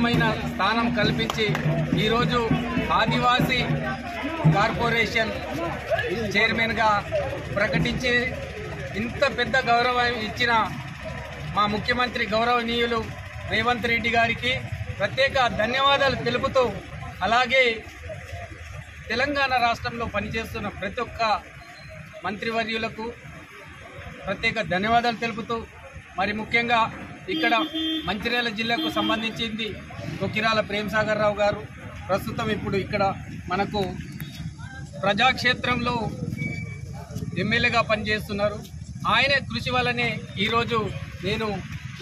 ఉన్నతమైన స్థానం కల్పించి ఈరోజు ఆదివాసీ కార్పొరేషన్ చైర్మన్గా ప్రకటించి ఇంత పెద్ద గౌరవం ఇచ్చిన మా ముఖ్యమంత్రి గౌరవనీయులు రేవంత్ రెడ్డి గారికి ప్రత్యేక ధన్యవాదాలు తెలుపుతూ, అలాగే తెలంగాణ రాష్ట్రంలో పనిచేస్తున్న ప్రతి ఒక్క మంత్రివర్యులకు ప్రత్యేక ధన్యవాదాలు తెలుపుతూ, మరి ముఖ్యంగా ఇక్కడ మంచిర్యాల జిల్లాకు సంబంధించింది కొకిరాల ప్రేమ్సాగర్ రావు గారు ప్రస్తుతం ఇప్పుడు ఇక్కడ మనకు ప్రజాక్షేత్రంలో ఎమ్మెల్యేగా పనిచేస్తున్నారు. ఆయన కృషి వల్లనే ఈరోజు నేను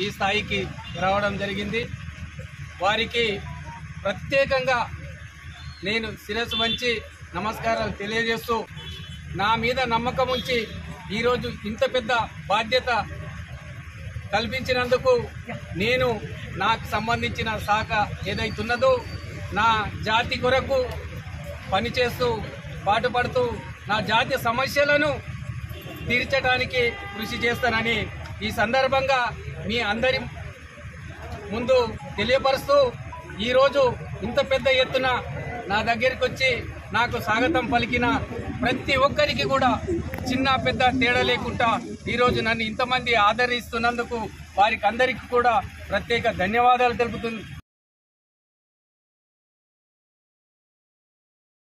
ఈ స్థాయికి రావడం జరిగింది. వారికి ప్రత్యేకంగా నేను శిరస్సు వంచి నమస్కారాలు తెలియజేస్తూ, నా మీద నమ్మకం ఉంచి ఈరోజు ఇంత పెద్ద బాధ్యత కల్పించినందుకు నేను నాకు సంబంధించిన శాఖ ఏదైతున్నదో నా జాతి కొరకు పనిచేస్తూ పాటుపడుతూ నా జాతి సమస్యలను తీర్చడానికి కృషి చేస్తానని ఈ సందర్భంగా మీ అందరి ముందు తెలియపరుస్తూ, ఈరోజు ఇంత పెద్ద ఎత్తున నా దగ్గరికి వచ్చి నాకు స్వాగతం పలికిన ప్రతి ఒక్కరికి కూడా చిన్న పెద్ద తేడా లేకుండా ఈరోజు నన్ను ఇంతమంది ఆదరిస్తున్నందుకు వారికి అందరికీ కూడా ప్రత్యేక ధన్యవాదాలు తెలుపుతుంది.